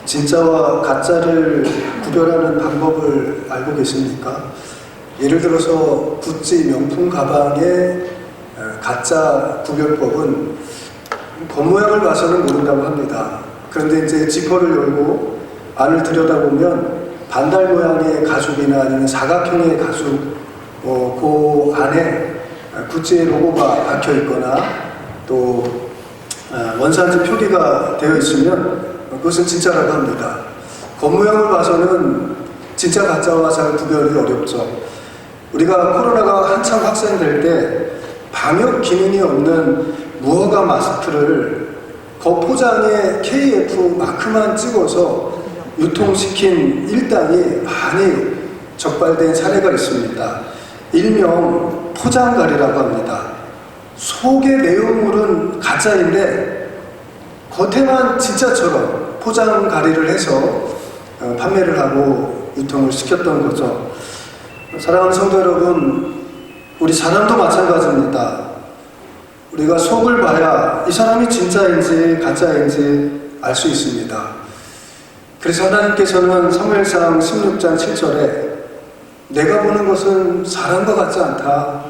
진짜와 가짜를 구별하는 방법을 알고 계십니까? 예를 들어서 구찌 명품 가방의 가짜 구별법은 겉모양을 봐서는 모른다고 합니다. 그런데 이제 지퍼를 열고 안을 들여다보면 반달 모양의 가죽이나 아니면 사각형의 가죽, 그 안에 구찌의 로고가 박혀 있거나 또 원산지 표기가 되어 있으면 그것은 진짜라고 합니다. 겉모양을 봐서는 진짜 가짜와 잘 구별이 어렵죠. 우리가 코로나가 한창 확산될 때 방역 기능이 없는 무허가 마스크를 겉포장에 KF 마크만 찍어서 유통시킨 일당이 많이 적발된 사례가 있습니다. 일명 포장갈이라고 합니다. 속의 내용물은 가짜인데 겉에만 진짜처럼 포장갈이를 해서 판매를 하고 유통을 시켰던 거죠. 사랑하는 성도 여러분, 우리 사람도 마찬가지입니다. 우리가 속을 봐야 이 사람이 진짜인지 가짜인지 알 수 있습니다. 그래서 하나님께서는 사무엘상 16장 7절에 내가 보는 것은 사람과 같지 않다.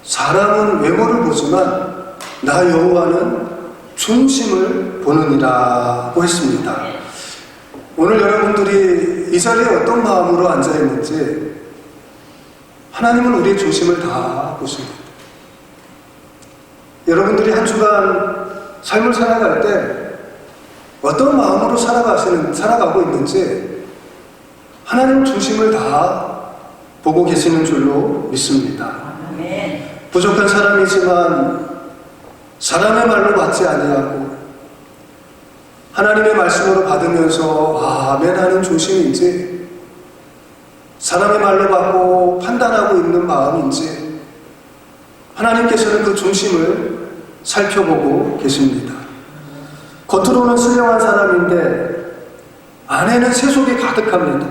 사람은 외모를 보지만 나 여호와는 중심을 보느니라고 했습니다. 오늘 여러분들이 이 자리에 어떤 마음으로 앉아있는지 하나님은 우리의 중심을 다 보십니다. 여러분들이 한 주간 삶을 살아갈 때 어떤 마음으로 살아가고 있는지 하나님 중심을 다 보고 계시는 줄로 믿습니다. 부족한 사람이지만 사람의 말로 받지 아니하고 하나님의 말씀으로 받으면서 아멘 하는 중심인지 사람의 말로 받고 판단하고 있는 마음인지 하나님께서는 그 중심을 살펴보고 계십니다. 겉으로는 신령한 사람인데 안에는 세속이 가득합니다.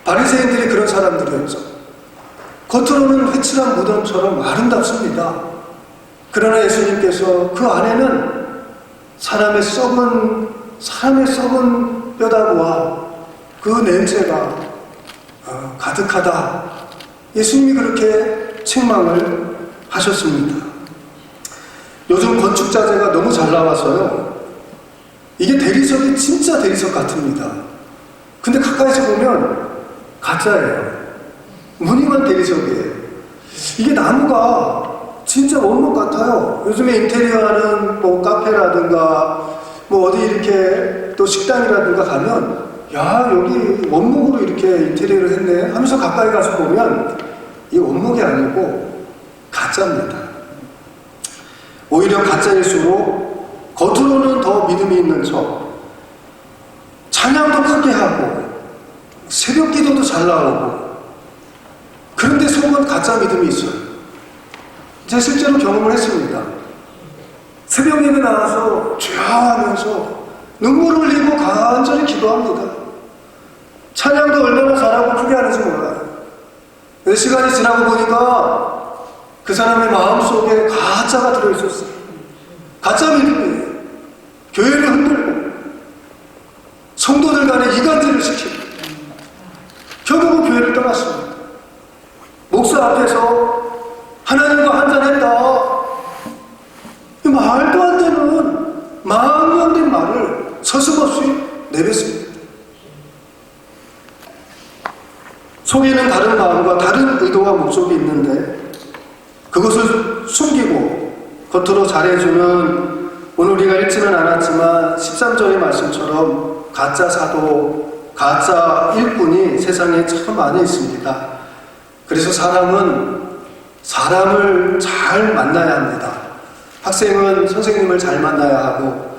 바리새인들이 그런 사람들이었죠. 겉으로는 회칠한 무덤처럼 아름답습니다. 그러나 예수님께서 그 안에는 사람의 썩은 뼈다구와 그 냄새가 가득하다. 예수님이 그렇게 책망을 하셨습니다. 요즘 건축 자재가 너무 잘 나와서요. 이게 대리석이 진짜 대리석 같습니다. 근데 가까이서 보면 가짜예요. 무늬만 대리석이에요. 이게 나무가 진짜 원목 같아요. 요즘에 인테리어하는 뭐 카페라든가 뭐 어디 이렇게 또 식당이라든가 가면 야 여기 원목으로 이렇게 인테리어를 했네 하면서 가까이 가서 보면 이 원목이 아니고 가짜입니다. 오히려 가짜일수록 겉으로는 더 믿음이 있는 척 찬양도 크게 하고 새벽 기도도 잘 나오고 그런데 속은 가짜 믿음이 있어요. 제가 실제로 경험을 했습니다. 새벽 예배 나와서 죄하면서 눈물을 흘리고 간절히 기도합니다. 찬양도 얼마나 잘하고 크게 하는지 몰라요. 근데 시간이 지나고 보니까 그 사람의 마음속에 가짜가 들어있었어요. 가짜 믿음이에요. 교회를 흔들고 성도들 간에 이간질을 시키고 결국은 교회를 떠났습니다. 목사 앞에서 하나님과 한잔했다. 말도 안 되는 마음이 안 된 말을 서슴없이 내뱉습니다. 속에는 다른 마음과 다른 의도와 목적이 있는데 그것을 숨기고 겉으로 잘해주는 오늘 우리가 읽지는 않았지만 13절의 말씀처럼 가짜 사도, 가짜 일꾼이 세상에 참 많이 있습니다. 그래서 사람은 사람을 잘 만나야 합니다. 학생은 선생님을 잘 만나야 하고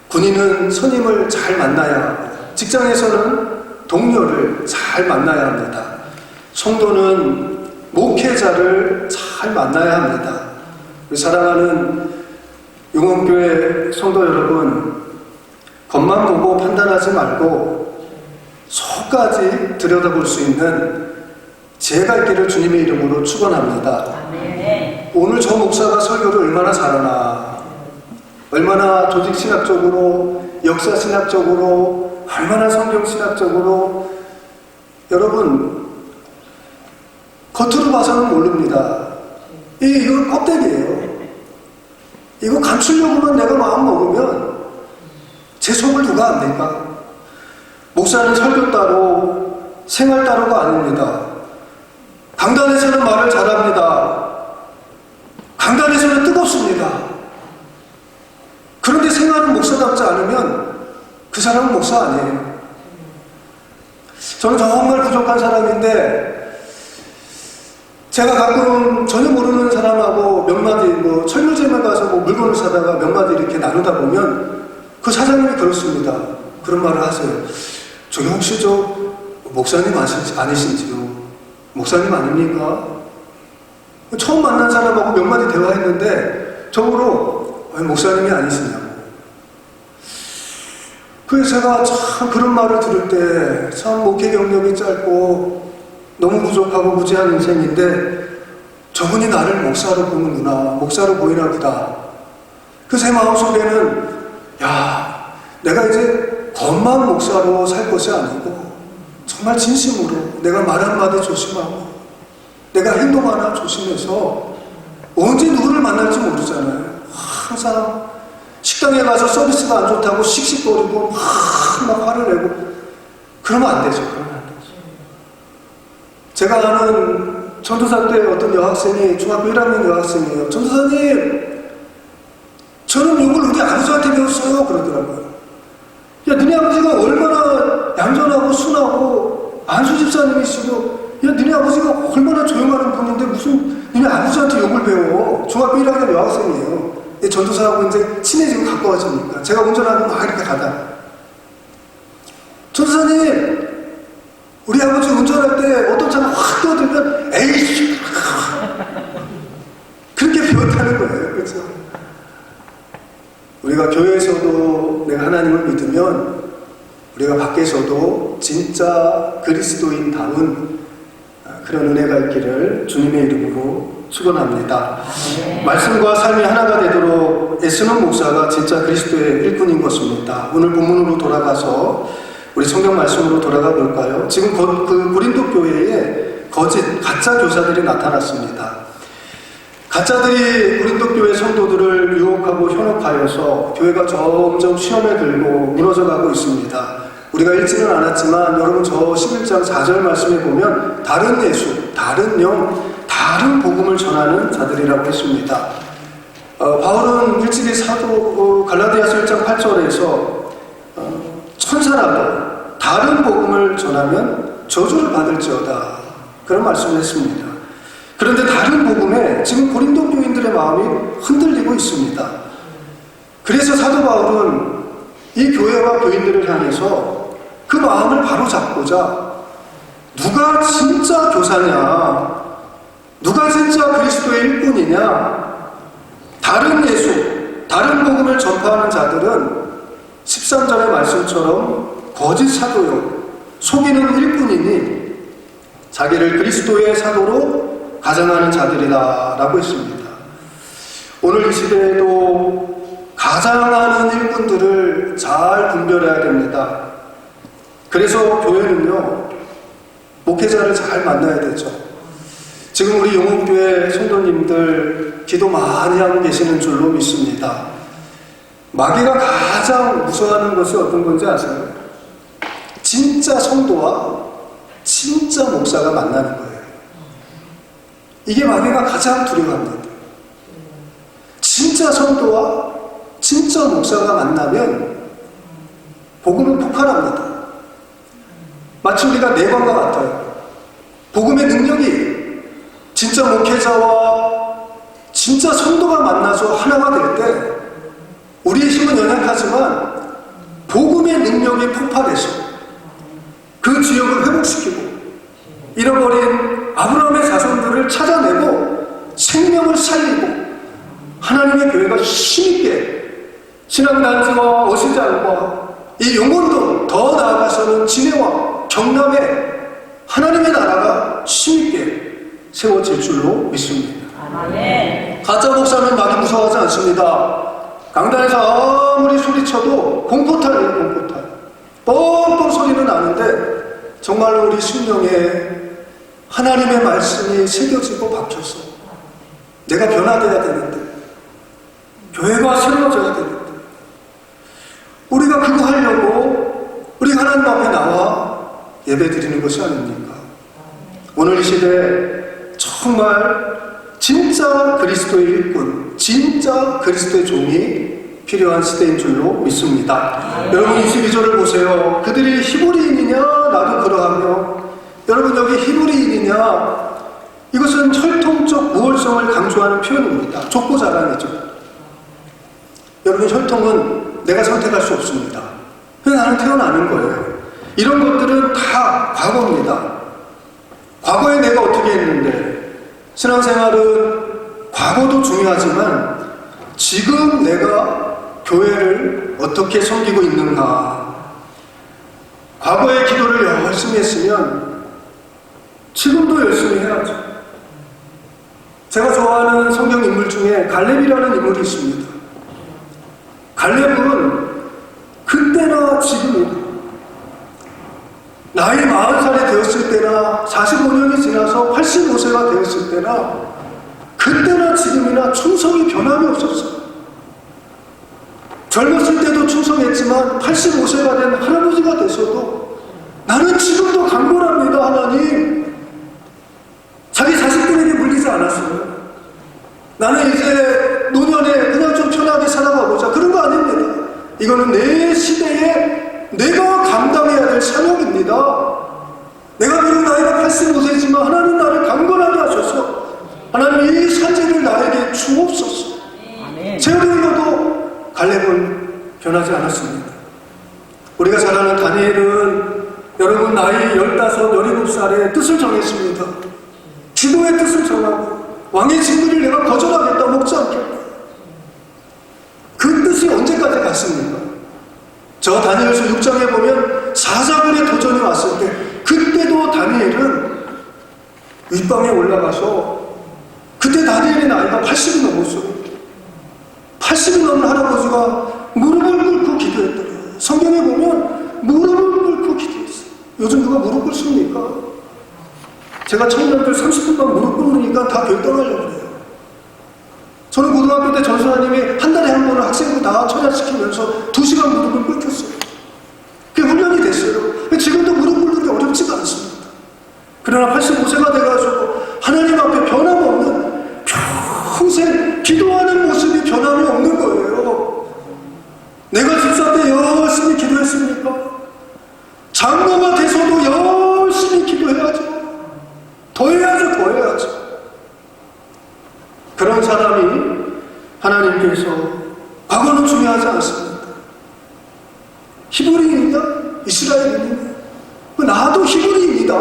군인은 선임을 잘 만나야 하고 직장에서는 동료를 잘 만나야 합니다. 성도는 목회자를 잘 만나야 합니다. 우리 사랑하는 용원교회 성도 여러분, 겉만 보고 판단하지 말고 속까지 들여다볼 수 있는 지혜가 있기를 주님의 이름으로 축원합니다. 오늘 저 목사가 설교를 얼마나 잘하나, 얼마나 조직신학적으로, 역사신학적으로 얼마나 성경신학적으로 여러분 겉으로 봐서는 모릅니다. 이거 껍데기예요. 이거 감추려고만 내가 마음 먹으면 제 속을 누가 안 될까? 목사는 설교 따로 생활 따로가 아닙니다. 강단에서는 말을 잘합니다. 강단에서는 뜨겁습니다. 그런데 생활은 목사답지 않으면 그 사람은 목사 아니에요. 저는 정말 부족한 사람인데 제가 가끔 전혀 모르는 사람하고 몇 마디 철물점에 가서 물건을 사다가 몇 마디 이렇게 나누다 보면 그 사장님이 그렇습니다. 그런 말을 하세요. 저기 혹시 저 목사님 아니신지요? 목사님 아닙니까? 처음 만난 사람하고 몇 마디 대화했는데 저보고 목사님이 아니시냐고. 그래서 제가 참 그런 말을 들을 때 참 목회 경력이 짧고 너무 부족하고 무지한 인생인데 저분이 나를 목사로 보는구나, 목사로 보이나 보다. 그래서 제 마음속에는 야, 내가 이제 겉만 목사로 살 것이 아니고 정말 진심으로 내가 말 한마디 조심하고 내가 행동 하나 조심해서 언제 누구를 만날지 모르잖아요. 항상 식당에 가서 서비스가 안 좋다고 씩씩거리고 막 화를 내고 그러면 안 되죠. 그러면 안 되죠. 제가 아는 전도사 때 어떤 여학생이 중학교 1학년 여학생이에요. 전도사님 저는 욕을 우리 아버지한테 배웠어요. 그러더라고요. 야, 너네 아버지가 얼마나 얌전하고 순하고 안수 집사님이시고 야, 너네 아버지가 얼마나 조용하는 분인데 무슨 너네 아버지한테 욕을 배워. 중학교 1학년 여학생이에요. 전도사하고 이제 친해지고 가까워지니까 제가 운전하고 막 이렇게 가다 전도사님 우리 아버지 운전할 때 어떤 차가 확 떠들면 에이씨 그렇게 배웠다는 거예요. 그렇죠? 우리가 교회에서도 내가 하나님을 믿으면 우리가 밖에서도 진짜 그리스도인다운 그런 은혜가 있기를 주님의 이름으로 축원합니다. 말씀과 삶이 하나가 되도록 애쓰는 목사가 진짜 그리스도의 일꾼인 것입니다. 오늘 본문으로 돌아가서 우리 성경 말씀으로 돌아가 볼까요? 지금 그 고린도 교회에 거짓 가짜 교사들이 나타났습니다. 가짜들이 고린도 교회 성도들을 유혹하고 현혹하여서 교회가 점점 시험에 들고 무너져가고 있습니다. 우리가 읽지는 않았지만 여러분 저 11장 4절 말씀에 보면 다른 예수, 다른 영, 다른 복음을 전하는 자들이라고 했습니다. 바울은 일찍이 사도 갈라디아서 1장 8절에서 천사라도 다른 복음을 전하면 저주를 받을지어다 그런 말씀을 했습니다. 그런데 다른 복음에 지금 고린도 교인들의 마음이 흔들리고 있습니다. 그래서 사도 바울은 이 교회와 교인들을 향해서 그 마음을 바로잡고자 누가 진짜 교사냐, 누가 진짜 그리스도의 일꾼이냐, 다른 예수, 다른 복음을 전파하는 자들은 13절의 말씀처럼 거짓 사도요, 속이는 일꾼이니 자기를 그리스도의 사도로 가정하는 자들이다 라고 했습니다. 오늘 이 시대에도 가장하는 일꾼들을 잘 분별해야 됩니다. 그래서 교회는요, 목회자를 잘 만나야 되죠. 지금 우리 용옥교회 성도님들 기도 많이 하고 계시는 줄로 믿습니다. 마귀가 가장 무서워하는 것이 어떤 건지 아세요? 진짜 성도와 진짜 목사가 만나는 거예요. 이게 마귀가 가장 두려워합니다. 진짜 성도와 진짜 목사가 만나면 복음은 폭발합니다. 마치 우리가 내관과 같아요. 복음의 능력이 진짜 목회자와 진짜 성도가 만나서 하나가 될 때 우리의 힘은 연약하지만 복음의 능력이 폭발해서 그 지역을 회복시키고 잃어버린 아브라함의 자손들을 찾아내고 생명을 살리고 하나님의 교회가 힘있게 신앙단지와 어시장과 이 영혼도 더 나아가서는 진해와 경남에 하나님의 나라가 힘있게 세워질 줄로 믿습니다. 아멘. 가짜 목사는 많이 무서워하지 않습니다. 강단에서 아무리 소리쳐도 공포탈이에요, 공포탈. 뻥뻥 소리는 나는데 정말로 우리 심령에 하나님의 말씀이 새겨지고 박혀서 내가 변화돼야 되는데, 교회가 새로워져야 되는데, 우리가 그거 하려고 우리가 하나님 앞에 나와 예배 드리는 것이 아닙니까? 오늘 이 시대에 정말 진짜 그리스도의 일꾼, 진짜 그리스도의 종이 필요한 시대인 줄로 믿습니다. 여러분 22절을 보세요. 그들이 히브리인이냐 나도 그러하며. 여러분 여기 히브리인이냐, 이것은 혈통적 우월성을 강조하는 표현입니다. 족보자랑이죠. 여러분 혈통은 내가 선택할 수 없습니다. 그냥 나는 태어나는 거예요. 이런 것들은 다 과거입니다. 과거에 내가 어떻게 했는데, 신앙생활은 과거도 중요하지만 지금 내가 교회를 어떻게 섬기고 있는가. 과거의 기도를 열심히 했으면 지금도 열심히 해야죠. 제가 좋아하는 성경 인물 중에 갈렙이라는 인물이 있습니다. 갈렙은 그때나 지금이나, 나이 40살이 되었을 때나 45년이 지나서 85세가 되었을 때나, 그때나 지금이나 충성이 변함이 없었어요. 젊었을 때도 충성했지만 85세가 된 할아버지가 돼서도 나는 지금도 강건합니다. 하나님, 자기 자식들에게 물리지 않았어요. 나는 이제 노년에 그냥 좀 편하게 살아가보자, 그런 거 아닙니다. 이거는 내 시대에 내가 감당해야 될 사명입니다. 내가 비록 나이가 85세지만 하나님 나를 강건하게 하셔서 하나님 이 사제를 나에게 주옵소서. 제어되어도 갈렙은 변하지 않았습니다. 우리가 잘 아는 다니엘은 여러분 나이 15, 17살에 뜻을 정했습니다. 기도의 뜻을 정하고 왕의 진리를 내가 거절하겠다, 먹지 않겠다. 그 뜻이 언제까지 갔습니까? 저 다니엘서 6장에 보면 사자굴의 도전이 왔을 때, 그때도 다니엘은 윗방에 올라가서, 그때 다니엘의 나이가 80이 넘었어요. 80이 넘은 할아버지가 무릎을 꿇고 기도했더래요. 성경에 보면 무릎을 꿇고 기도했어요. 요즘 누가 무릎 꿇습니까? 제가 청년들 30분만 무릎 꿇으니까 다 결단하려고 그래요. 저는 고등학교 때 전수사님이 한 달에 한 번은 학생부 다 처리시키면서 2시간 무릎을 꿇혔어요. 그게 훈련이 됐어요. 지금도 무릎 꿇는 게 어렵지가 않습니다. 그러나 85세가 돼가지고 하나님 앞에 변함없는, 평생 기도하는 모습이 변함이 없는 거예요. 내가 집사 때 열심히 기도했습니까? 장로가 돼서도 열심히 기도해야죠. 더 해야죠, 더 해야죠. 그런 사람이 하나님께서, 과거는 중요하지 않습니다. 히브리인이냐 이스라엘인이냐, 나도 히브리인이다.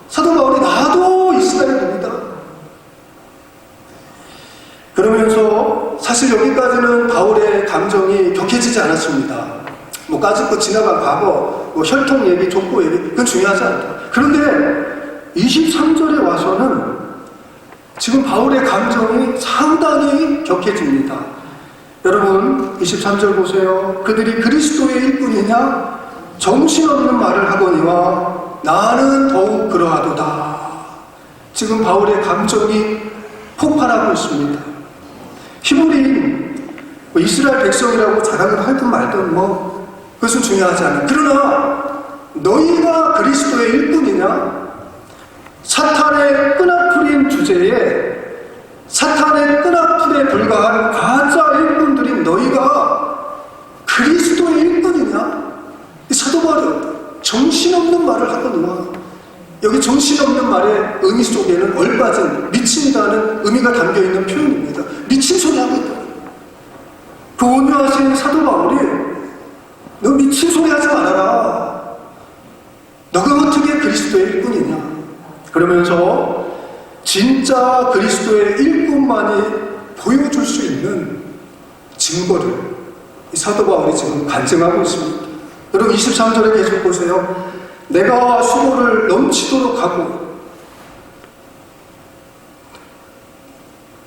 사도 바울이 나도 이스라엘입니다. 그러면서 사실 여기까지는 바울의 감정이 격해지지 않았습니다. 뭐 까짓거 지나간 과거, 뭐 혈통 얘기, 족보 얘기, 그건 중요하지 않다. 그런데 23절에 와서는 지금 바울의 감정이 상당히 격해집니다. 여러분 23절 보세요. 그들이 그리스도의 일꾼이냐 정신없는 말을 하거니와 나는 더욱 그러하도다. 지금 바울의 감정이 폭발하고 있습니다. 히브리인, 이스라엘 백성이라고 자랑을 하든 말든 그것은 중요하지 않아요. 그러나 너희가 그리스도의 일꾼이냐, 사탄의 끈앞풀인 주제에, 사탄의 끈앞풀에 불과한 가짜 일꾼들인 너희가 그리스도의 일꾼이냐? 이 사도 바울이 정신없는 말을 하거니와, 여기 정신없는 말의 의미 속에는 얼빠진, 미친다는 의미가 담겨있는 표현입니다. 미친 소리 하고 있다. 그 온유하신 사도 바울이 너 미친 소리 하지 말아라. 너가 어떻게 그리스도의 일꾼이냐? 그러면서 진짜 그리스도의 일꾼만이 보여줄 수 있는 증거를 이 사도 바울이 지금 간증하고 있습니다. 여러분 23절에 계속 보세요. 내가 수고를 넘치도록 하고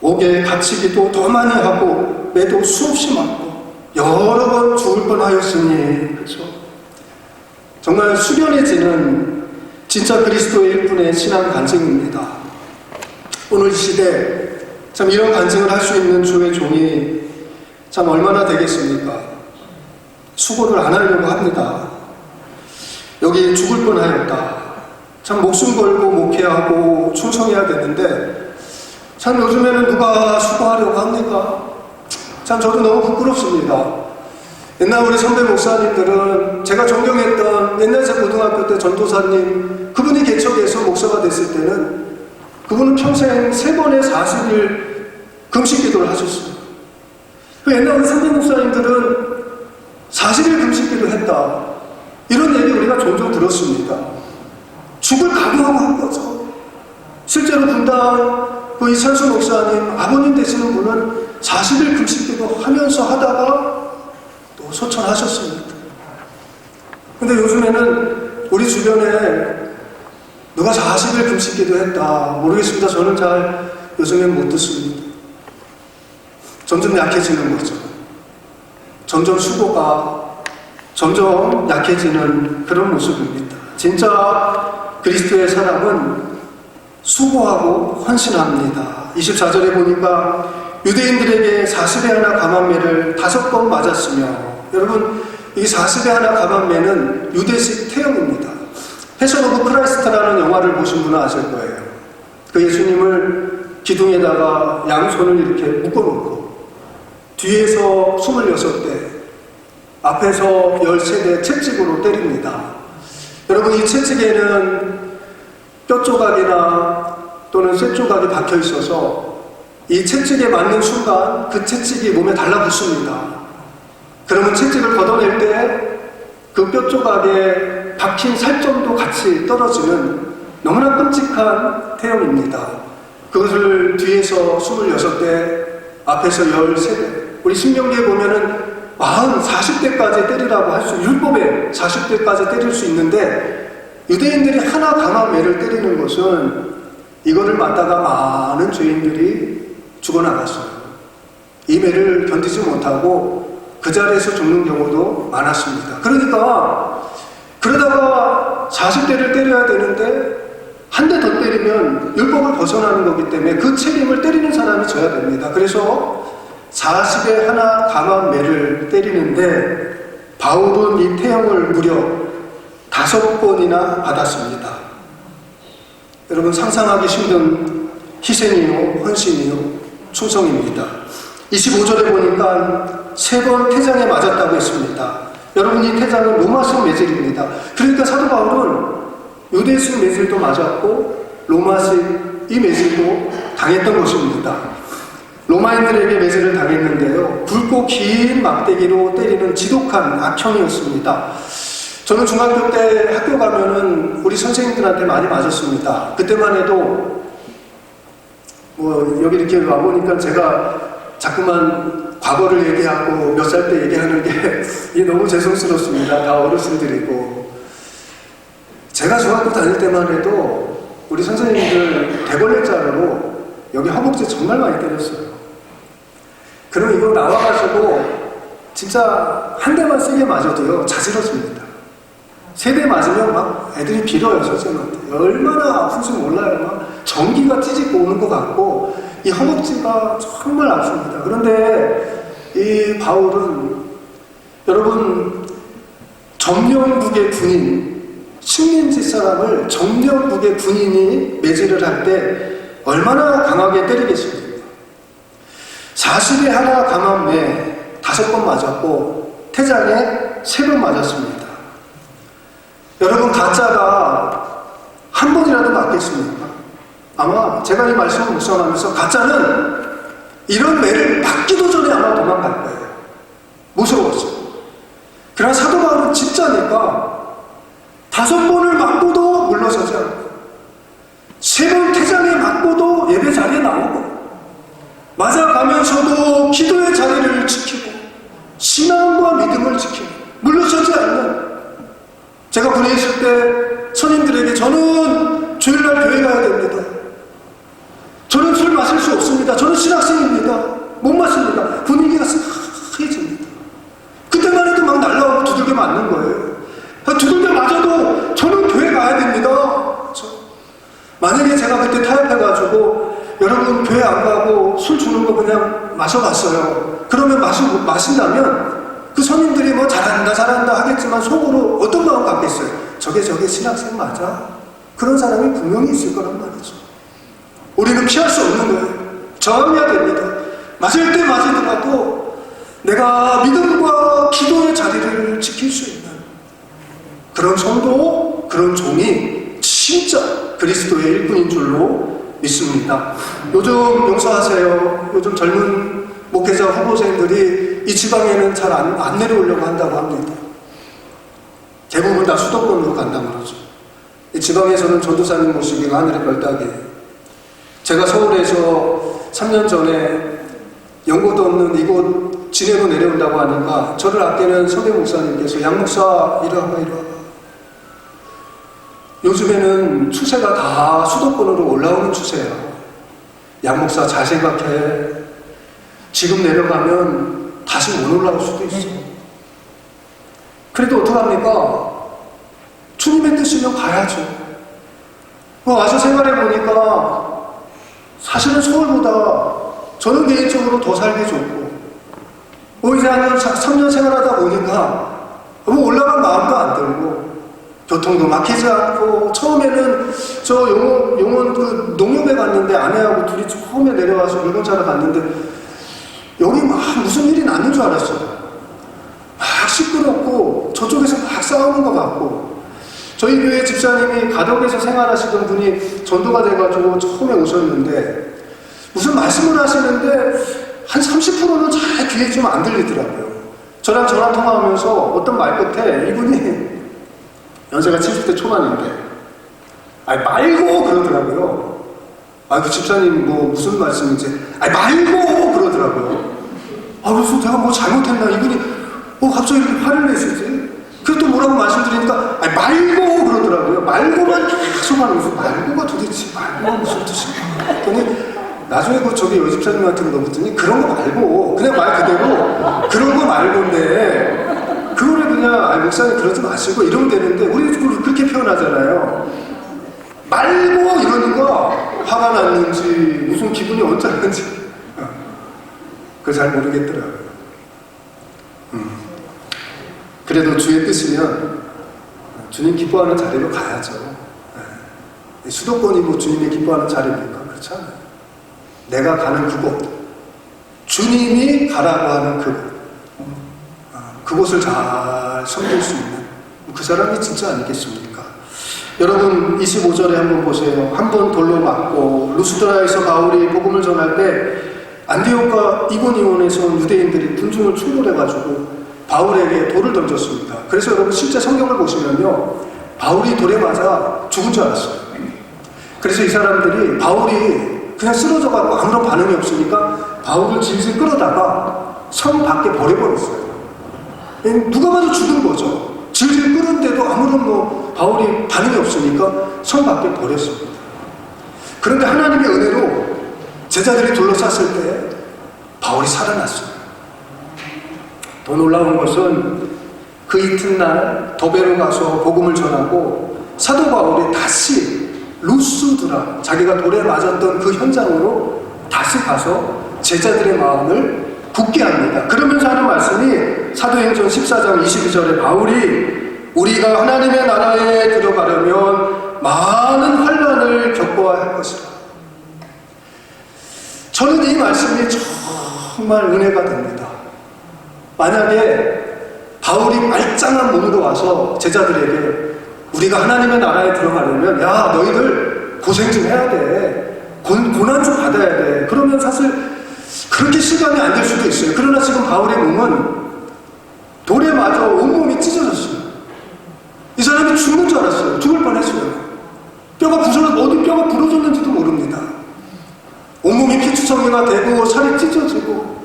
옥에 갇히기도 더 많이 하고 매도 수없이 맞고 여러 번 죽을 뻔하였으니, 그렇죠? 정말 숙연해지는 진짜 그리스도의 일꾼의 신앙 간증입니다. 오늘 시대 참 이런 간증을 할 수 있는 주의 종이 참 얼마나 되겠습니까? 수고를 안 하려고 합니다. 여기 죽을 뻔하였다. 참 목숨 걸고 목회하고 충성해야 되는데 참 요즘에는 누가 수고하려고 합니까? 참 저도 너무 부끄럽습니다. 옛날 우리 선배 목사님들은 제가 존경했던 옛날 제 고등학교 때 전도사님 그분이 개척해서 목사가 됐을 때는 그분은 평생 3번의 40일 금식 기도를 하셨어요. 그 옛날 우리 선배 목사님들은 40일 금식 기도했다. 이런 얘기 우리가 종종 들었습니다. 죽을 각오하고 한 거죠. 실제로 분당 그 이찬수 목사님 아버님 되시는 분은 40일 금식 기도 하면서 하다가 또 소천하셨습니다. 근데 요즘에는 우리 주변에 누가 40일 금식 기도했다 모르겠습니다. 저는 잘 요즘엔 못 듣습니다. 점점 약해지는 거죠. 점점 수고가 점점 약해지는 그런 모습입니다. 진짜 그리스도의 사람은 수고하고 헌신합니다. 24절에 보니까 유대인들에게 40에 하나 감암매를 5번 맞았으며, 여러분 이 40에 하나 감암매는 유대식 태형입니다. 패션 오브 크라이스트라는 영화를 보신 분은 아실 거예요. 그 예수님을 기둥에다가 양손을 이렇게 묶어놓고 뒤에서 26대 앞에서 13대 채찍으로 때립니다. 여러분 이 채찍에는 뼈 조각이나 또는 쇠 조각이 박혀 있어서 이 채찍에 맞는 순간 그 채찍이 몸에 달라붙습니다. 그러면 채찍을 걷어낼 때 그 뼈 조각에 박힌 살점도 같이 떨어지는 너무나 끔찍한 태형입니다. 그것을 뒤에서 26대 앞에서 13대 우리 신명기에 보면은 40대까지 때리라고 할 수, 율법에 40대까지 때릴 수 있는데 유대인들이 하나 감암매를 때리는 것은 이거를 맞다가 많은 죄인들이 죽어나갔어요. 이 매를 견디지 못하고 그 자리에서 죽는 경우도 많았습니다. 그러다가 40대를 때려야 되는데 한 대 더 때리면 율법을 벗어나는 거기 때문에 그 책임을 때리는 사람이 져야 됩니다. 그래서 40에 하나 감암매를 때리는데 바울은 이 태형을 무려 5번이나 받았습니다. 여러분 상상하기 힘든 희생이요, 헌신이요, 충성입니다. 25절에 보니까 3번 태장에 맞았다고 했습니다. 여러분 이 태장은 로마식 매질입니다. 그러니까 사도 바울은 유대식 매질도 맞았고 로마식 이 매질도 당했던 것입니다. 로마인들에게 매질을 당했는데요, 굵고 긴 막대기로 때리는 지독한 악형이었습니다. 저는 중학교 때 학교 가면은 우리 선생님들한테 많이 맞았습니다. 그때만 해도 여기 이렇게 와보니까 제가 자꾸만 과거를 얘기하고 몇 살 때 얘기하는 게 이게 너무 죄송스럽습니다. 다 어르신들이고. 제가 중학교 다닐 때만 해도 우리 선생님들 대걸레 자루로 여기 허벅지 정말 많이 때렸어요. 그럼 이거 나와가지고 진짜 한 대만 세게 맞아도요 자지러집니다. 3대 맞으면 막 애들이 빌어요. 선생님한테 얼마나 아픈지 몰라요. 막 전기가 찌직고 오는 것 같고 이 허벅지가 정말 아픕니다. 그런데 이 바울은 여러분 점령국의 군인, 식민지 사람을 점령국의 군인이 매질을 할 때 얼마나 강하게 때리겠습니까? 40에 하나 감암매 5번 맞았고 태장에 3번 맞았습니다. 여러분 가짜가 한 번이라도 맞겠습니까? 아마 제가 이 말씀을 묵상하면서 가짜는 이런 매를 맞기도 전에 아마 도망갈 거예요. 무서웠어요. 그러나 사도 바울은 진짜니까 5번을 맞고도 물러서지 않고 3번 태장에 맞고도 예배 자리에 나오고 맞아가면서도 기도의 자리를 지키고 신앙과 믿음을 지키고 물러서지 않는, 제가 군에 있을 때 선임들에게 저는 주일날 교회 가야 됩니다. 저는 술 마실 수 없습니다. 저는 신학생입니다. 못 마십니다. 분위기가 싸해집니다. 그때만 해도 막 날라오고 두들겨 맞는 거예요. 두들겨 맞아 교회 안 가고 술 주는 거 그냥 마셔봤어요. 그러면 마신다면 그 선임들이 뭐 잘한다 하겠지만 속으로 어떤 마음 갖겠어요? 저게 신학생 맞아? 그런 사람이 분명히 있을 거란 말이죠. 우리는 피할 수 없는 거예요. 저항해야 됩니다. 맞을 때 맞으더라도 내가 믿음과 기도의 자리를 지킬 수 있는 그런 성도, 그런 종이 진짜 그리스도의 일꾼인 줄로 믿습니다. 요즘 용서하세요. 요즘 젊은 목회자 후보생들이 이 지방에는 잘 안 내려오려고 한다고 합니다. 대부분 다 수도권으로 간다고 그러죠. 이 지방에서는 전도사님 모시기가 하늘의 별따기예요. 제가 서울에서 3년 전에 연고도 없는 이곳 진해로 내려온다고 하니까 저를 아끼는 서대 목사님께서 양 목사 이리 와봐. 요즘에는 추세가 다 수도권으로 올라오는 추세예요. 양 목사 잘 생각해. 지금 내려가면 다시 못 올라올 수도 있어. 그래도 어떡합니까? 주님의 뜻이면 가야죠. 와서 생활해 보니까 사실은 서울보다 저는 개인적으로 더 살기 좋고, 이제 한 3년 생활하다 보니까 너무 올라간 마음도 안 들고, 교통도 막히지 않고, 처음에는 저 용원 그 농협에 갔는데 아내하고 둘이 처음에 내려와서 물건 사러 갔는데, 여기 막 무슨 일이 나는 줄 알았어요. 막 시끄럽고, 저쪽에서 막 싸우는 것 같고, 저희 교회 집사님이 가덕에서 생활하시던 분이 전도가 돼가지고 처음에 오셨는데 무슨 말씀을 하시는데 한 30%는 잘 귀에 좀 안 들리더라고요. 저랑 전화 통화하면서 어떤 말 끝에 이분이 연세가 70대 초반인데 말고 그러더라고요. 그 집사님 뭐 무슨 말씀인지 말고 그러더라고요. 그래서 제가 뭐 잘못했나 이분이 갑자기 이렇게 화를 내시지. 그래서 또 뭐라고 말씀드리니까 말고 그러더라고요. 말고만 계속 하면서 말고가 도대체 말고가 무슨 뜻인가 그랬더니 나중에 저기 여집사님한테 물어봤더니 그런 거 말고 그냥 말 그대로 그런 거 말고인데 그거를 그냥 목사님 그러지 마시고 이러면 되는데 우리 그렇게 표현하잖아요. 말고 이러니까 화가 났는지 무슨 기분이 어쩌는지 그거 잘 모르겠더라고요. 그래도 주의 뜻이면 주님 기뻐하는 자리로 가야죠. 수도권이 뭐 주님이 기뻐하는 자리입니까? 그렇지 않아요. 내가 가는 그곳, 주님이 가라고 하는 그곳, 그곳을 잘 섬길 수 있는 그 사람이 진짜 아니겠습니까? 여러분 25절에 한번 보세요. 한 번 돌로 맞고 루스드라에서 바울이 복음을 전할 때 안디옥과 이고니온에서 온 유대인들이 군중을 충돌해가지고 바울에게 돌을 던졌습니다. 그래서 여러분 실제 성경을 보시면요, 바울이 돌에 맞아 죽은 줄 알았어요. 그래서 이 사람들이 바울이 그냥 쓰러져가지고 아무런 반응이 없으니까 바울을 질질 끌어다가 성 밖에 버려버렸어요. 누가 봐도 죽은 거죠. 질질 끌었는데도 아무런 바울이 반응이 없으니까 성 밖에 버렸습니다. 그런데 하나님의 은혜로 제자들이 둘러쌌을 때 바울이 살아났어요. 더 놀라운 것은 그 이튿날 더베로 가서 복음을 전하고 사도 바울이 다시 루스드라, 자기가 돌에 맞았던 그 현장으로 다시 가서 제자들의 마음을 굳게 합니다. 그러면서 하는 말씀이 사도행전 14장 22절에 바울이 우리가 하나님의 나라에 들어가려면 많은 환난을 겪어야 할 것이다. 저는 이 말씀이 정말 은혜가 됩니다. 만약에 바울이 말짱한 몸으로 와서 제자들에게 우리가 하나님의 나라에 들어가려면 야 너희들 고생 좀 해야 돼. 고난 좀 받아야 돼. 그러면 사실 그렇게 실감이 안 될 수도 있어요. 그러나 지금 바울의 몸은 돌에 맞아 온몸이 찢어졌어요. 이 사람이 죽는 줄 알았어요. 죽을 뻔했어요. 어디 뼈가 부러졌는지도 모릅니다. 온몸이 피투성이가 되고 살이 찢어지고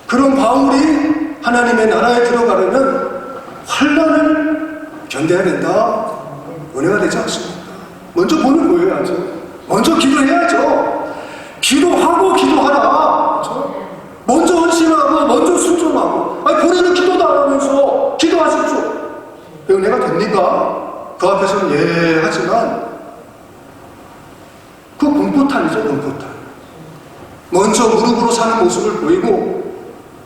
그런 바울이 하나님의 나라에 들어가려면 환난을 견뎌야 된다. 은혜가 되지 않습니까? 먼저 보는 거예요. 아주 먼저 기도해야죠. 기도하고 기도하라. 먼저 헌신하고 먼저 순종하고 본인은 기도도 안 하면서 기도하십시오. 은혜가 됩니까? 그 앞에서는 예 하지만 그 공포탄이죠. 공포탄. 먼저 무릎으로 사는 모습을 보이고,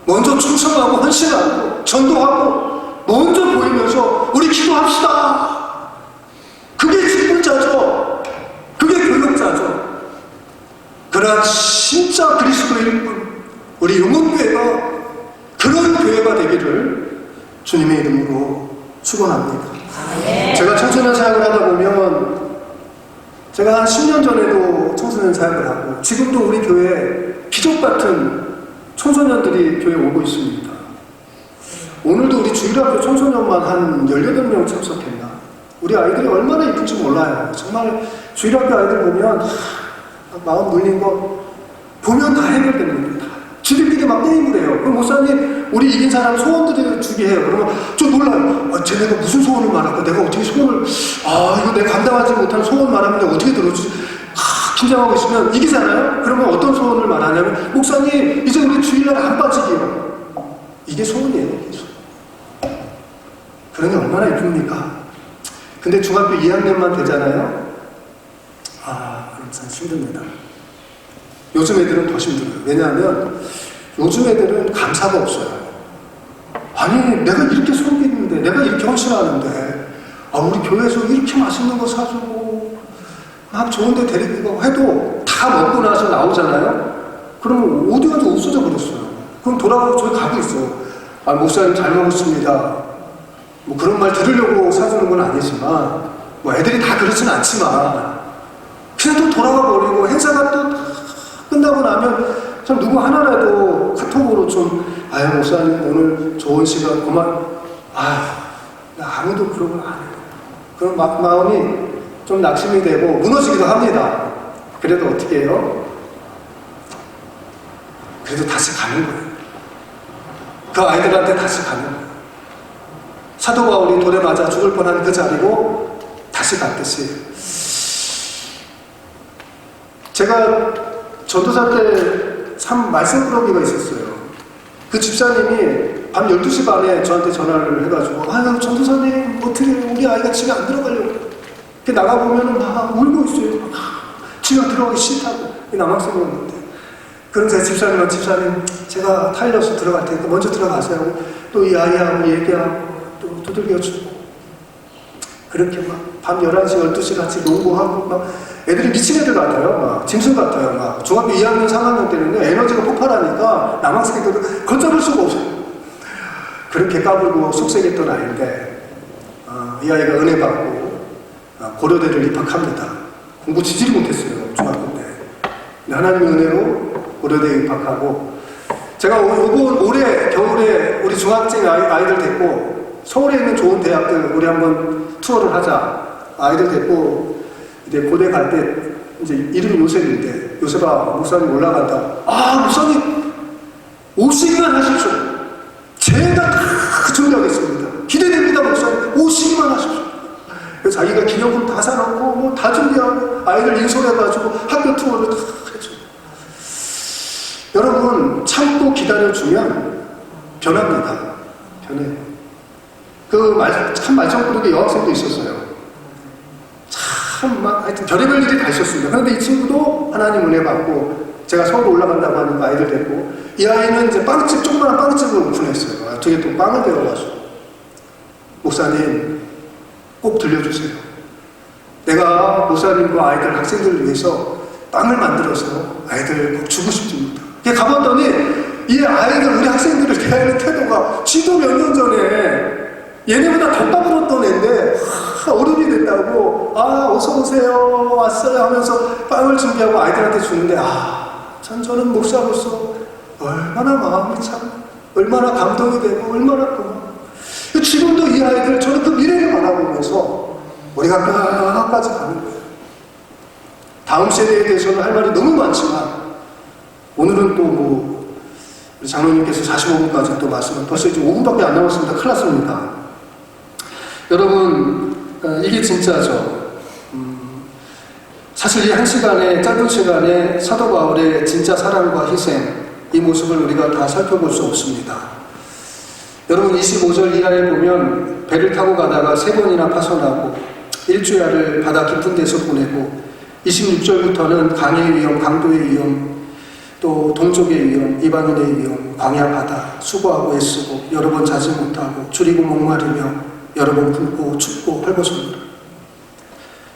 먼저 충성하고 헌신하고 전도하고 먼저 보이면서 우리 기도합시다. 그게 직분자죠. 그게 교육자죠. 그러나 진짜 그리스도인 분, 우리 용문교회가 그런 교회가 되기를 주님의 이름으로 축원합니다. 제가 청소년 사역을 하다 보면, 제가 한 10년 전에도 청소년 사역을 하고 지금도 우리 교회에 기적같은 청소년들이 교회에 오고 있습니다. 오늘도 우리 주일학교 청소년만 한 18명 참석했나? 우리 아이들이 얼마나 이쁜지 몰라요. 정말 주일학교 아이들 보면 마음 눌린 거 보면 다 해결됩니다. 지들끼리 막 게임을 해요. 그럼 목사님, 우리 이긴 사람 소원 주게 해요. 그러면 저 놀라요. 쟤네가 무슨 소원을 말할까? 내가 어떻게 소원을, 이거 내가 감당하지 못한 소원 말하면 내가 어떻게 들어주지? 긴장하고 있으면 이기잖아요? 그러면 어떤 소원을 말하냐면, 목사님, 이제 우리 주일날 안 빠지게요. 이게 소원이에요. 이게 소원. 그러니 얼마나 예쁩니까? 근데 중학교 2학년만 되잖아요? 그럼 참 힘듭니다. 요즘 애들은 더 힘들어요. 왜냐하면 요즘 애들은 감사가 없어요. 아니, 내가 이렇게 섬기는데, 내가 이렇게 헌신하는데, 우리 교회에서 이렇게 맛있는 거 사주고 막 좋은 데 데리고 가고 해도 다 먹고 나서 나오잖아요? 그러면 어디 가서 없어져 버렸어요. 그럼 돌아가고 저기 가고 있어요. 목사님 잘 먹었습니다. 뭐 그런 말 들으려고 사주는 건 아니지만, 뭐 애들이 다 그렇진 않지만, 그냥 또 돌아가 버리고 행사가 또 끝나고 나면 참 누구 하나라도 카톡으로 좀, 목사님 오늘 좋은 시간 나 아무도 그런 걸 안 해요. 그럼 마음이 좀 낙심이 되고 무너지기도 합니다. 그래도 어떻게 해요? 그래도 다시 가는 거예요. 그 아이들한테 다시 가는 거예요. 사도 바울이 돌에 맞아 죽을 뻔한 그 자리로 다시 갔듯이, 제가 전도사 때 참 말썽꾸러기가 있었어요. 그 집사님이 밤 12시 반에 저한테 전화를 해가지고, 전도사님, 어떻게 우리 아이가 집에 안 들어가려고. 나가보면 막 울고 있어요. 집에 들어가기 싫다고. 남학생이었는데. 그럼 제가 집사님, 제가 타일러서 들어갈 테니까 먼저 들어가세요. 또 이 아이하고 얘기하고, 또 두들겨주고. 그렇게 막 밤 11시, 12시 같이 농구하고, 막 애들이 미친 애들 같아요. 막 짐승 같아요. 막 중학교 2학년, 3학년 때는 에너지가 폭발하니까 남학생들도 걷잡을 수가 없어요. 그렇게 까불고 속색했던 아이인데, 이 아이가 은혜 받고 고려대를 입학합니다. 공부 지지를 못했어요. 중학교 때. 하나님의 은혜로 고려대에 입학하고, 제가 올해 겨울에 우리 중학생 아이들 데리고 서울에 있는 좋은 대학들 우리 한번 투어를 하자. 아이들 데리고 이제 고대 갈 때, 이제 이름이 요셉인데, 요셉아, 목사님 올라간다. 목사님, 오시기만 하십시오. 제가 다 준비하겠습니다. 기대됩니다, 목사님. 오시기만 하십시오. 그래서 자기가 기념품 다 사놓고, 뭐 다 준비하고, 아이들 인솔해가지고 학교 투어를 다 해줘. 여러분, 참고 기다려주면 변합니다. 변해요. 참 말썽꾸러기 여학생도 있었어요. 하여튼 별의별 일이 다 있었습니다. 그런데 이 친구도 하나님 은혜 받고, 제가 서울 올라간다고 하는 아이들 데리고, 이 아이는 이제 빵집, 조그마한 빵집을 오픈했어요. 어떻게 또 빵을 배워가지고, 목사님 꼭 들려주세요. 내가 목사님과 아이들, 학생들을 위해서 빵을 만들어서 아이들 꼭 주고 싶습니다. 가봤더니 이 아이들, 우리 학생들을 대하는 태도가, 지도 몇 년 전에 얘네보다 더 까불었던 애인데 어른이 됐다고, 어서 오세요, 왔어요 하면서 빵을 준비하고 아이들한테 주는데, 참 저는 목사로서 얼마나 마음이 참, 얼마나 감동이 되고 얼마나 고마워. 지금도 이 아이들, 저는 그 미래를 바라보면서 우리가 끝까지 가는 거예요. 다음 세대에 대해서는 할 말이 너무 많지만, 오늘은 또 우리 장로님께서 45분까지 또 말씀을, 벌써 이제 5분밖에 안 남았습니다. 큰일 났습니다. 여러분, 이게 진짜죠. 사실 이 한 시간에, 짧은 시간에 사도 바울의 진짜 사랑과 희생, 이 모습을 우리가 다 살펴볼 수 없습니다. 여러분, 25절 이하에 보면 배를 타고 가다가 3번이나 파손하고 일주야를 바다 깊은 데서 보내고, 26절부터는 강의 위험, 강도의 위험, 또 동족의 위험, 이방인의 위험, 광야 바다, 수고하고 애쓰고 여러 번 자지 못하고 줄이고 목마르며 여러 번 굶고 춥고 헐벗었노라.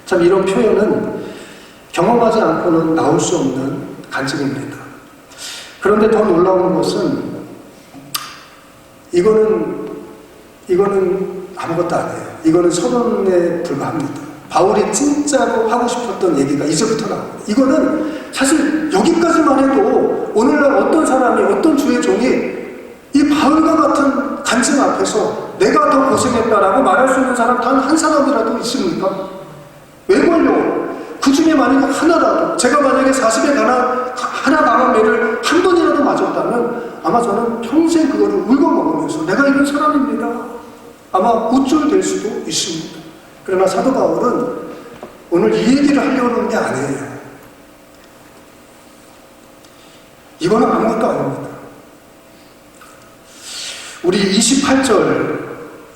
참 이런 표현은 경험하지 않고는 나올 수 없는 간증입니다. 그런데 더 놀라운 것은 이거는 아무것도 아니에요. 이거는 서론에 불과합니다. 바울이 진짜로 하고 싶었던 얘기가 이제부터 나옵니다. 이거는 사실 여기까지만 해도 오늘날 어떤 사람이, 어떤 주의 종이 이 바울과 같은 간증 앞에서 내가 더 고생했다라고 말할 수 있는 사람 단 한 사람이라도 있습니까? 왜 걸려? 그 중에 만약에 하나라도, 제가 만약에 40에 하나 강한 매를 한 번이라도 맞았다면 아마 저는 평생 그거를 울고먹으면서 내가 이런 사람입니다. 아마 우쭐될 수도 있습니다. 그러나 사도 바울은 오늘 이 얘기를 하려는 게 아니에요. 이거는 아무것도 아닙니다. 우리 28절,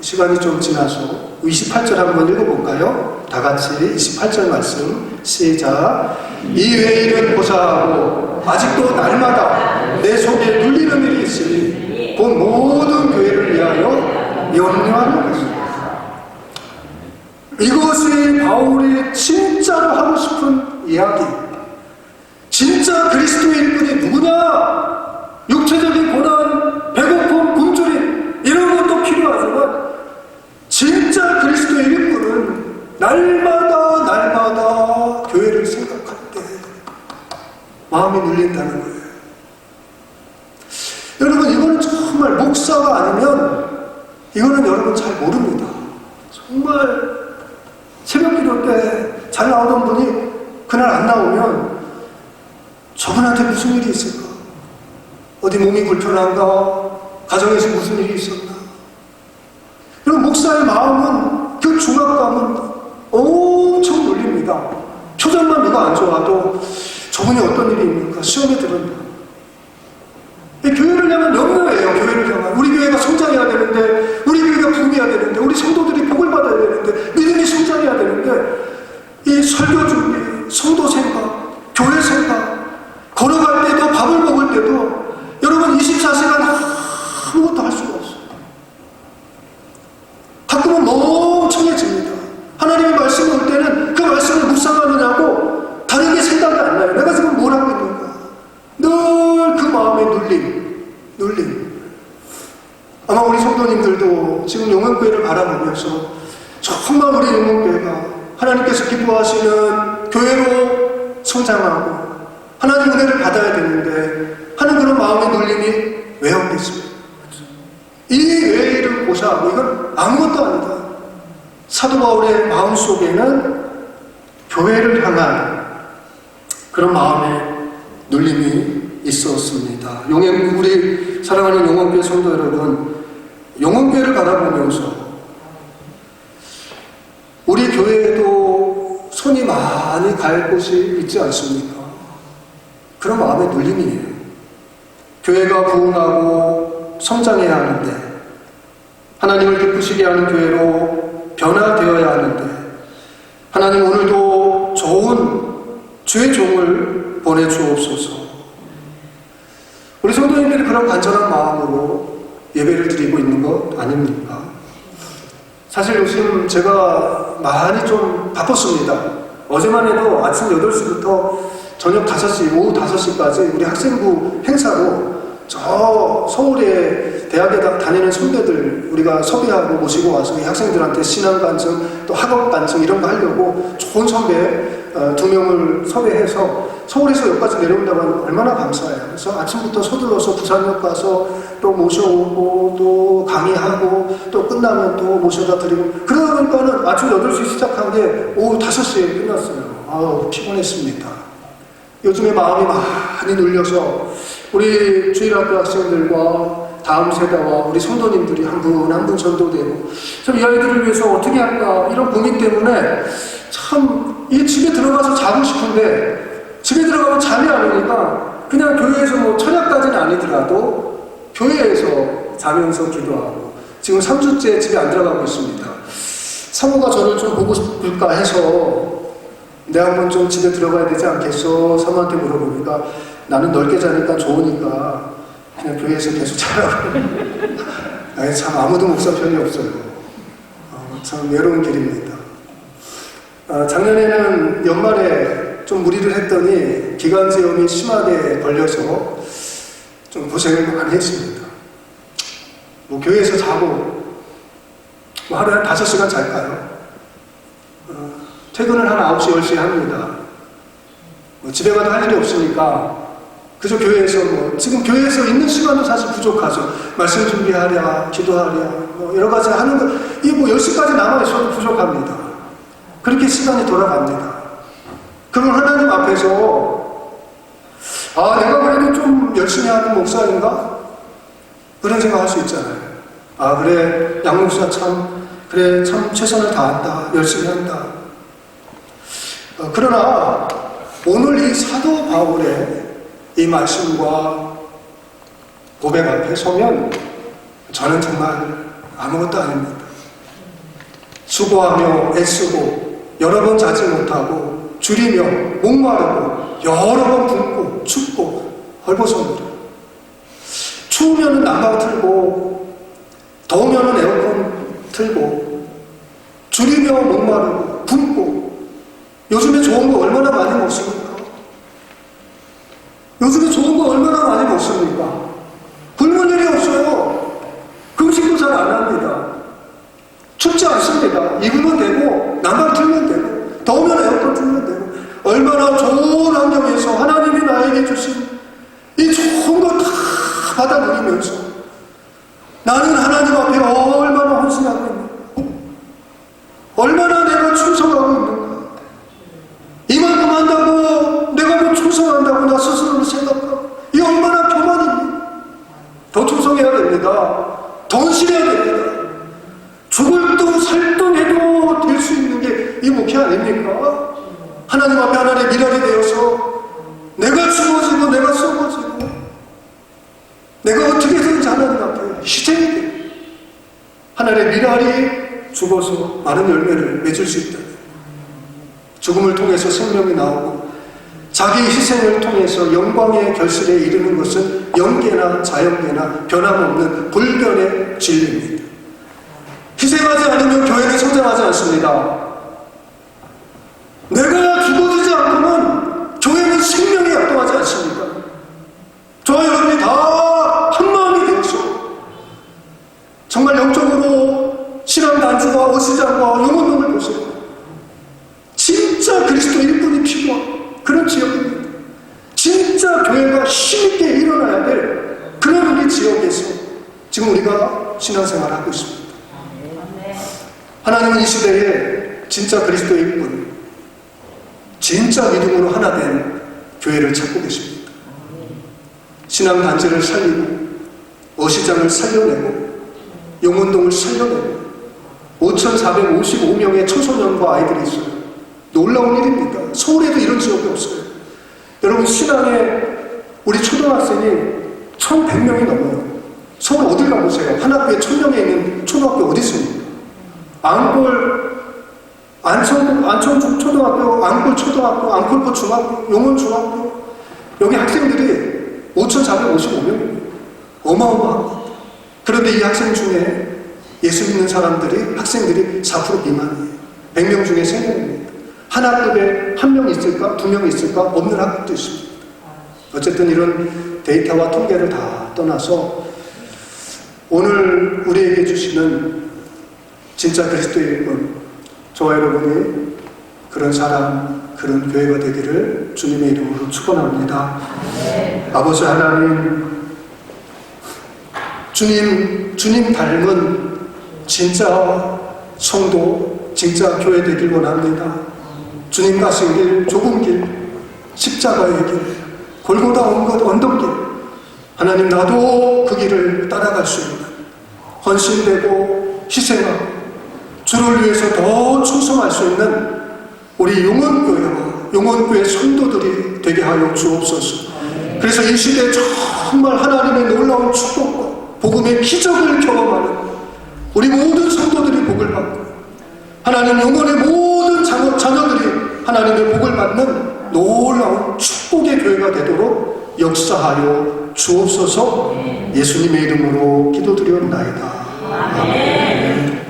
시간이 좀 지나서 28절 한번 읽어볼까요? 다 같이 28절 말씀 시작. 이 외일은 고사하고 아직도 날마다 내 속에 눌리는 일이 있으니 그 모든 교회를 위하여 염려하는 것입니다. 이것이 바울이 진짜로 하고 싶은 이야기입니다. 진짜 그리스도의 일꾼이 누구냐? 육체적인 고난, 배고픔, 굶주림 이런 것도 필요하지만 진짜 그리스도의 일꾼은 날마다 교회를 생각할 때 마음이 눌린다는 거예요. 여러분 이거는 정말 목사가 아니면 이거는 여러분 잘 모릅니다. 정말 새벽 기도 때 잘 나오던 분이 그날 안 나오면 저분한테 무슨 일이 있을까? 어디 몸이 불편한가? 가정에서 무슨 일이 있었나? 여러분 목사의 마음은, 그 중압감은 엄청 눌립니다. 표정만 누가 안 좋아도 저분이 어떤 일이 있는가 시험에 들었나? 교회를 향한 염려예요. 교회를 향한. 우리 교회가 성장해야 되는데, 우리 교회가 부흥해야 되는데, 우리 성도들이 복을 받아야 되는데, 믿음이 성장해야 되는데, 이 설교 준비, 성도 생각, 교회 생각, 걸어갈 때도 밥을 먹을 때도 여러분 24시간 아무것도 할 수가 없어요. 가끔은 멍청해집니다. 하나님의 말씀이 올 때는 그 말씀을 묵상하느냐고 다른 게 생각이 안 나요. 내가 지금 뭘 하고 있는가? 늘 그 마음에 눌림. 아마 우리 성도님들도 지금 용원교회를 바라보면서 정말 우리 용원교회가 하나님께서 기뻐하시는 교회로 성장하고 하나님 은혜를 받아야 되는데 하는 그런 마음의 눌림이 왜 없겠습니까? 이 외일을 고사하고 이건 아무것도 아니다. 사도 바울의 마음속에는 교회를 향한 그런 마음의 눌림이 있었습니다. 우리 사랑하는 용원교회 성도 여러분, 용원교회를 바라보면서 우리 교회에도 손이 많이 갈 곳이 있지 않습니까? 그런 마음의 눌림이에요. 교회가 부흥하고 성장해야 하는데, 하나님을 기쁘시게 하는 교회로 변화되어야 하는데, 하나님 오늘도 좋은 주의 종을 보내주옵소서. 우리 성도님들이 그런 간절한 마음으로 예배를 드리고 있는 것 아닙니까? 사실 요즘 제가 많이 좀 바빴습니다. 어제만 해도 아침 8시부터 저녁 5시, 오후 5시까지 우리 학생부 행사로 저 서울에 대학에 다니는 선배들 우리가 섭외하고 모시고 와서 이 학생들한테 신앙 간증, 또 학업 간증 이런 거 하려고 좋은 선배 2명을 섭외해서 서울에서 여기까지 내려온다고 하면 얼마나 감사해요. 그래서 아침부터 서둘러서 부산역 가서 또 모셔오고 또 강의하고 또 끝나면 또 모셔다 드리고 그러다 보니까는 아침 8시 시작한 게 오후 5시에 끝났어요. 아우 피곤했습니다. 요즘에 마음이 많이 눌려서 우리 주일학교 학생들과 다음 세대와 우리 성도님들이 한 분 한 분 전도되고 참 이 아이들을 위해서 어떻게 할까 이런 고민 때문에 참 이 집에 들어가서 자고 싶은데 집에 들어가면 잠이 안 오니까 그냥 교회에서 뭐 철야까지는 아니더라도 교회에서 자면서 기도하고 지금 3주째 집에 안 들어가고 있습니다. 사모가 저를 좀 보고 싶을까 해서 내가 한번 좀 집에 들어가야 되지 않겠어? 사모한테 물어보니까 나는 넓게 자니까 좋으니까 그냥 교회에서 계속 자라고. 참 아무도 목사 편이 없어요. 참 외로운 길입니다. 작년에는 연말에 좀 무리를 했더니 기관지염이 심하게 걸려서 좀 고생을 많이 했습니다. 뭐 교회에서 자고 뭐 하루에 한 5시간 잘까요? 퇴근을 한 9시, 10시에 합니다. 뭐 집에 가도 할 일이 없으니까 그저 교회에서 지금 교회에서 있는 시간은 사실 부족하죠. 말씀 준비하랴, 기도하랴, 뭐 여러 가지 하는 거, 이게 뭐 10시까지 남아있어도 부족합니다. 그렇게 시간이 돌아갑니다. 그럼 하나님 앞에서, 내가 그래도 좀 열심히 하는 목사인가? 그런 생각 할 수 있잖아요. 그래, 양 목사 참 최선을 다한다, 열심히 한다. 그러나, 오늘 이 사도 바울의 이 말씀과 고백 앞에 서면 저는 정말 아무것도 아닙니다. 수고하며 애쓰고 여러 번 자지 못하고 줄이며 목마르고 여러 번 굶고 춥고 헐벗어노라. 추우면 난방 틀고 더우면 에어컨 틀고 줄이며 목마르고 굶고 요즘에 좋은 거 얼마나 많이 먹습니까? 요즘에 좋은 거 얼마나 많이 먹습니까? 굶은 일이 없어요. 금식도 잘 안 합니다. 춥지 않습니다. 입으면 되고 난방 틀면 되고 더우면 에어컨 틀면 되고 얼마나 좋은 환경에서 하나님이 나에게 주신 이 좋은 거 다 받아 누리면서 나는 하나님 앞에 얼마나 헌신하고 있는가, 얼마나 내가 충성하고 있는가, 이만큼 한다고 내가 뭐 충성한다고 나 스스로를 생각하고, 이 얼마나 교만입니다. 더 충성해야 됩니다. 더 헌신해야 됩니다. 죽을 도 살동해도 될 수 있는 게 이 목회 아닙니까? 하나님 앞에 하나님의 미랄이 되어서 내가 죽어지고 내가 썩어지고 내가 어떻게든지 하나님 앞에 희생이 돼 하나님의 미랄이 죽어서 많은 열매를 맺을 수 있다. 죽음을 통해서 생명이 나오고 자기 희생을 통해서 영광의 결실에 이르는 것은 영계나 자연계나 변함없는 불변의 진리입니다. 희생하지 않으면 교회는 성장하지 않습니다. 내가 죽어지지 않고는 교회는 생명이 약동하지 않습니까? 저와 여러분이 다 한마음이 되어서 정말 영적으로 신앙단주와 어시장과 영혼론을 보세요. 진짜 그리스도 일꾼이 필요한 그런 지역입니다. 진짜 교회가 힘있게 일어나야 될 그런 우리 지역에서 지금 우리가 신앙생활을 하고 있습니다. 하나님은 이 시대에 진짜 그리스도 일꾼, 진짜 믿음으로 하나 된 교회를 찾고 계십니다. 신앙단지를 살리고 어시장을 살려내고 용원동을 살려내고 5,455명의 청소년과 아이들이 있어요. 놀라운 일입니다. 서울에도 이런 지역이 없어요. 여러분, 신앙에 우리 초등학생이 1,100명이 넘어요. 서울 어딜 가보세요. 한 학교에 1,000명에 있는 초등학교 어디 있습니까? 안천 초등학교, 안골 초등학교, 안골포 중학교, 용원 중학교, 여기 학생들이 5,455명입니다. 어마어마합니다. 그런데 이 학생 중에 예수 믿는 사람들이, 학생들이 4% 미만이에요. 100명 중에 3명입니다. 한 학급에 1명 있을까? 2명 있을까? 없는 학급도 있습니다. 어쨌든 이런 데이터와 통계를 다 떠나서 오늘 우리에게 주시는 진짜 그리스도의 일꾼, 저와 여러분이 그런 사람, 그런 교회가 되기를 주님의 이름으로 축원합니다. 아버지 하나님, 주님 닮은 진짜 성도, 진짜 교회 되길 원합니다. 주님 가신 길, 좁은 길, 십자가의 길, 골고다 언덕길, 하나님 나도 그 길을 따라갈 수 있는 헌신되고 희생하고 주를 위해서 더 충성할 수 있는 우리 용원교회와 용원교회 성도들이 되게 하여 주옵소서. 그래서 이 시대에 정말 하나님의 놀라운 축복과 복음의 기적을 경험하는 우리 모든 성도들이 복을 받고 하나님 용원의 모든 자녀들이 하나님의 복을 받는 놀라운 축복의 교회가 되도록 역사하여 주옵소서. 예수님의 이름으로 기도드리옵나이다. 아멘.